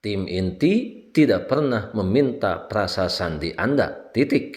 Tim inti tidak pernah meminta prasasti Anda, titik.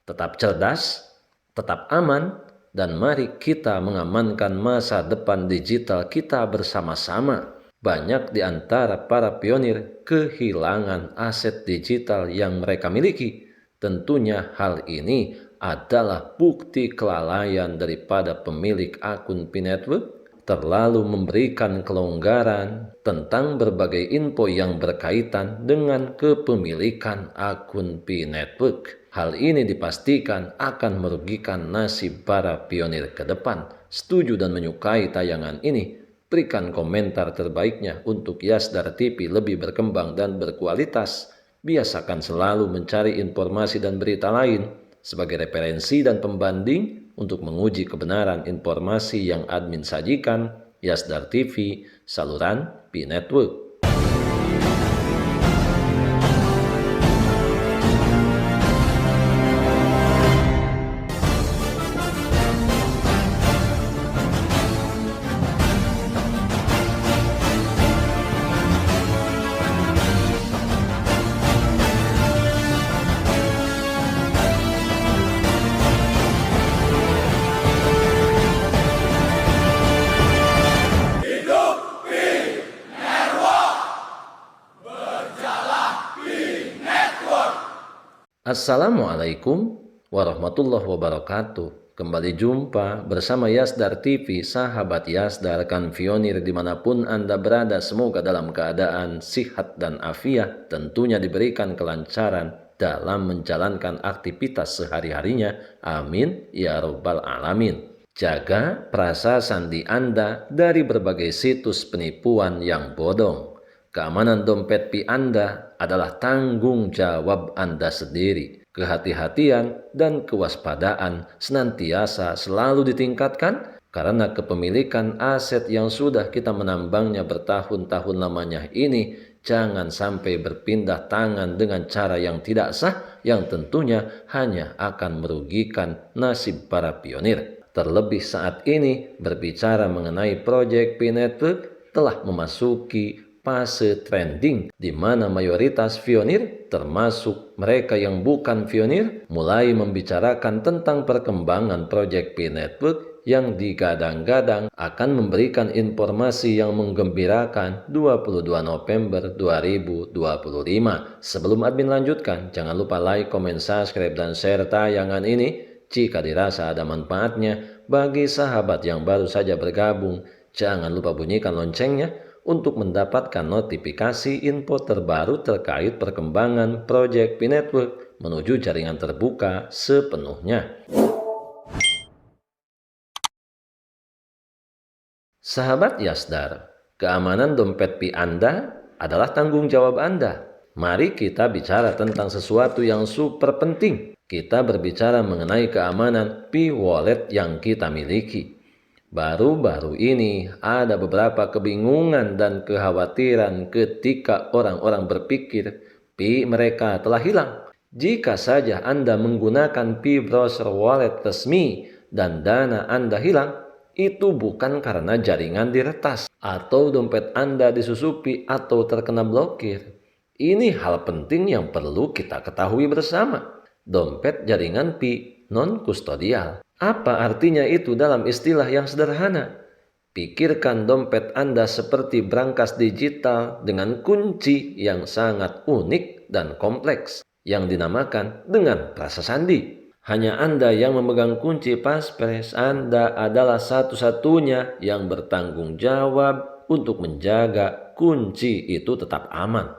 Tetap cerdas, tetap aman, dan mari kita mengamankan masa depan digital kita bersama-sama. Banyak di antara para pionir kehilangan aset digital yang mereka miliki. Tentunya hal ini adalah bukti kelalaian daripada pemilik akun P-Network terlalu memberikan kelonggaran tentang berbagai info yang berkaitan dengan kepemilikan akun P-Network. Hal ini dipastikan akan merugikan nasib para pionir ke depan. Setuju dan menyukai tayangan ini? Berikan komentar terbaiknya untuk Yasdar TV lebih berkembang dan berkualitas. Biasakan selalu mencari informasi dan berita lain sebagai referensi dan pembanding untuk menguji kebenaran informasi yang admin sajikan. Yasdar TV, saluran P-Network. Assalamualaikum warahmatullahi wabarakatuh. Kembali jumpa bersama Yasdar TV, sahabat Yasdar kan pionir dimanapun Anda berada. Semoga dalam keadaan sihat dan afiat, tentunya diberikan kelancaran dalam menjalankan aktivitas sehari-harinya. Amin ya robbal alamin. Jaga prasasti Anda dari berbagai situs penipuan yang bodong. Keamanan dompet Pi Anda adalah tanggung jawab Anda sendiri. Kehati-hatian dan kewaspadaan senantiasa selalu ditingkatkan karena kepemilikan aset yang sudah kita menambangnya bertahun-tahun lamanya ini jangan sampai berpindah tangan dengan cara yang tidak sah, yang tentunya hanya akan merugikan nasib para pionir. Terlebih saat ini berbicara mengenai proyek P-Network telah memasuki fase trending di mana mayoritas pionir termasuk mereka yang bukan pionir mulai membicarakan tentang perkembangan proyek P-Network yang digadang-gadang akan memberikan informasi yang menggembirakan 22 November 2025. Sebelum admin lanjutkan, jangan lupa like, komen, subscribe, dan share tayangan ini jika dirasa ada manfaatnya. Bagi sahabat yang baru saja bergabung, jangan lupa bunyikan loncengnya untuk mendapatkan notifikasi info terbaru terkait perkembangan proyek P-Network menuju jaringan terbuka sepenuhnya. Sahabat Yasdar, keamanan dompet Pi Anda adalah tanggung jawab Anda. Mari kita bicara tentang sesuatu yang super penting. Kita berbicara mengenai keamanan Pi Wallet yang kita miliki. Baru-baru ini ada beberapa kebingungan dan kekhawatiran ketika orang-orang berpikir Pi mereka telah hilang. Jika saja Anda menggunakan Pi browser wallet resmi dan dana Anda hilang, itu bukan karena jaringan diretas atau dompet Anda disusupi atau terkena blokir. Ini hal penting yang perlu kita ketahui bersama. Dompet jaringan Pi non-kustodial. Apa artinya itu dalam istilah yang sederhana? Pikirkan dompet Anda seperti brankas digital dengan kunci yang sangat unik dan kompleks yang dinamakan dengan prasasti. Hanya Anda yang memegang kunci passphrase. Anda adalah satu-satunya yang bertanggung jawab untuk menjaga kunci itu tetap aman.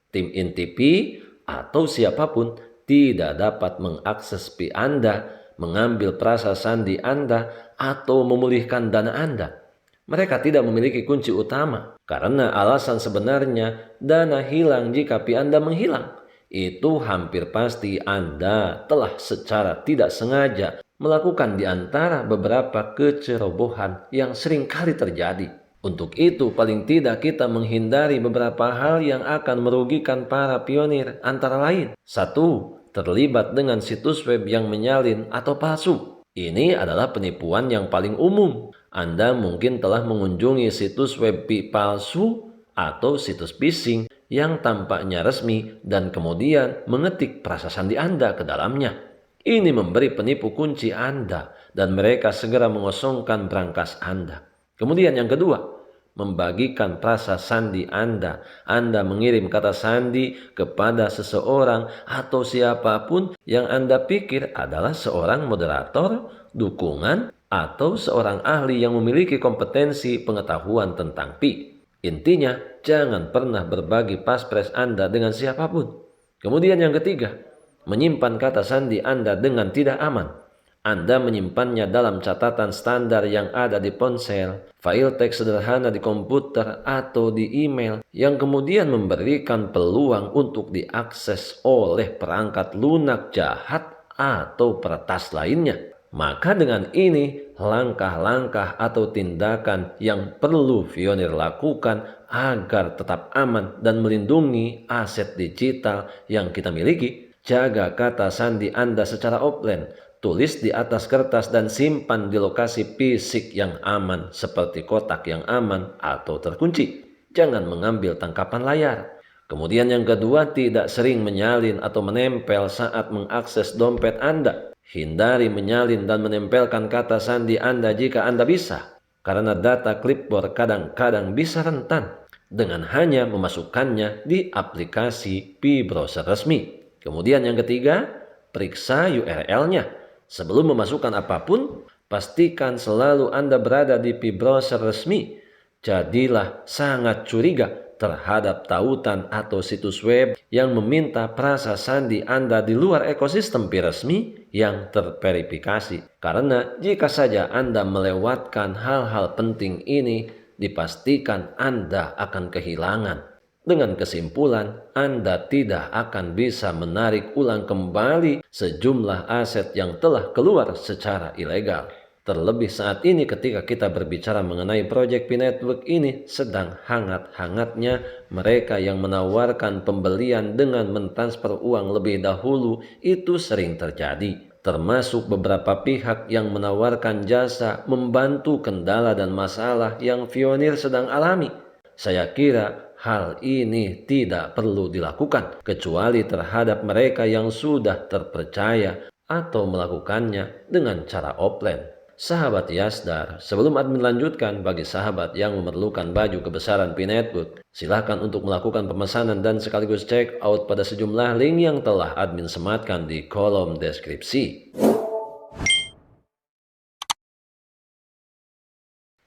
Tim inti Pi atau siapapun tidak dapat mengakses Pi Anda, mengambil prasasti Anda, atau memulihkan dana Anda. Mereka tidak memiliki kunci utama karena alasan sebenarnya dana hilang jika Pi Anda menghilang. Itu hampir pasti Anda telah secara tidak sengaja melakukan di antara beberapa kecerobohan yang seringkali terjadi. Untuk itu paling tidak kita menghindari beberapa hal yang akan merugikan para pionir, antara lain 1. Terlibat dengan situs web yang menyalin atau palsu. Ini adalah penipuan yang paling umum. Anda mungkin telah mengunjungi situs web palsu atau situs phishing yang tampaknya resmi dan kemudian mengetik prasasti Anda ke dalamnya. Ini memberi penipu kunci Anda dan mereka segera mengosongkan brankas Anda. Kemudian yang kedua, membagikan prasasti Anda. Anda mengirim kata sandi kepada seseorang atau siapapun yang Anda pikir adalah seorang moderator, dukungan, atau seorang ahli yang memiliki kompetensi pengetahuan tentang pi. Intinya, jangan pernah berbagi passphrase Anda dengan siapapun. Kemudian yang ketiga, menyimpan kata sandi Anda dengan tidak aman. Anda menyimpannya dalam catatan standar yang ada di ponsel, file teks sederhana di komputer, atau di email yang kemudian memberikan peluang untuk diakses oleh perangkat lunak jahat atau peretas lainnya. Maka dengan ini, langkah-langkah atau tindakan yang perlu Fionir lakukan agar tetap aman dan melindungi aset digital yang kita miliki. Jaga kata sandi Anda secara offline, tulis di atas kertas dan simpan di lokasi fisik yang aman seperti kotak yang aman atau terkunci. Jangan mengambil tangkapan layar. Kemudian yang kedua, tidak sering menyalin atau menempel saat mengakses dompet Anda. Hindari menyalin dan menempelkan kata sandi Anda jika Anda bisa, karena data clipboard kadang-kadang bisa rentan dengan hanya memasukkannya di aplikasi Pi browser resmi. Kemudian yang ketiga, periksa URL-nya. Sebelum memasukkan apapun, pastikan selalu Anda berada di Pi browser resmi. Jadilah sangat curiga terhadap tautan atau situs web yang meminta prasasti Anda di luar ekosistem Pi resmi yang terverifikasi. Karena jika saja Anda melewatkan hal-hal penting ini, dipastikan Anda akan kehilangan. Dengan kesimpulan, Anda tidak akan bisa menarik ulang kembali sejumlah aset yang telah keluar secara ilegal. Terlebih saat ini ketika kita berbicara mengenai proyek Pi Network ini sedang hangat-hangatnya, mereka yang menawarkan pembelian dengan mentransfer uang lebih dahulu itu sering terjadi. Termasuk beberapa pihak yang menawarkan jasa membantu kendala dan masalah yang Fionir sedang alami. Saya kira hal ini tidak perlu dilakukan kecuali terhadap mereka yang sudah terpercaya atau melakukannya dengan cara offline. Sahabat Yasdar, sebelum admin lanjutkan, bagi sahabat yang memerlukan baju kebesaran Pi Network, silahkan untuk melakukan pemesanan dan sekaligus check out pada sejumlah link yang telah admin sematkan di kolom deskripsi.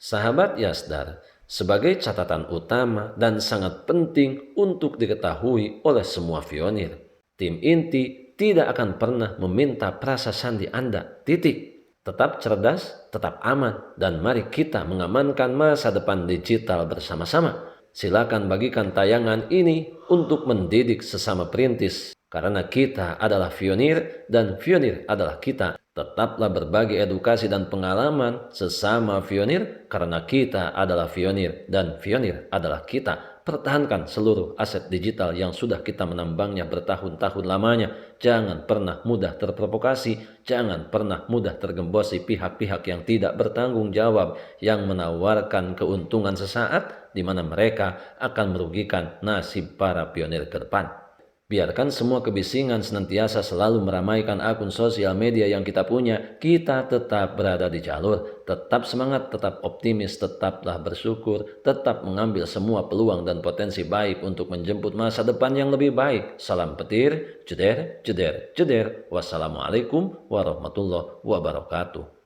Sahabat Yasdar, sebagai catatan utama dan sangat penting untuk diketahui oleh semua Fionir, tim inti tidak akan pernah meminta prasasti Anda, titik. Tetap cerdas, tetap aman, dan mari kita mengamankan masa depan digital bersama-sama. Silakan bagikan tayangan ini untuk mendidik sesama perintis, karena kita adalah Fionir dan Fionir adalah kita. Tetaplah berbagi edukasi dan pengalaman sesama Fionir, karena kita adalah Fionir dan Fionir adalah kita. Pertahankan seluruh aset digital yang sudah kita menambangnya bertahun-tahun lamanya. Jangan pernah mudah terprovokasi, jangan pernah mudah tergembosi pihak-pihak yang tidak bertanggung jawab, yang menawarkan keuntungan sesaat di mana mereka akan merugikan nasib para pionir ke depan. Biarkan semua kebisingan senantiasa selalu meramaikan akun sosial media yang kita punya. Kita tetap berada di jalur, tetap semangat, tetap optimis, tetaplah bersyukur, tetap mengambil semua peluang dan potensi baik untuk menjemput masa depan yang lebih baik. Salam petir, jeder, jeder, jeder. Wassalamualaikum warahmatullahi wabarakatuh.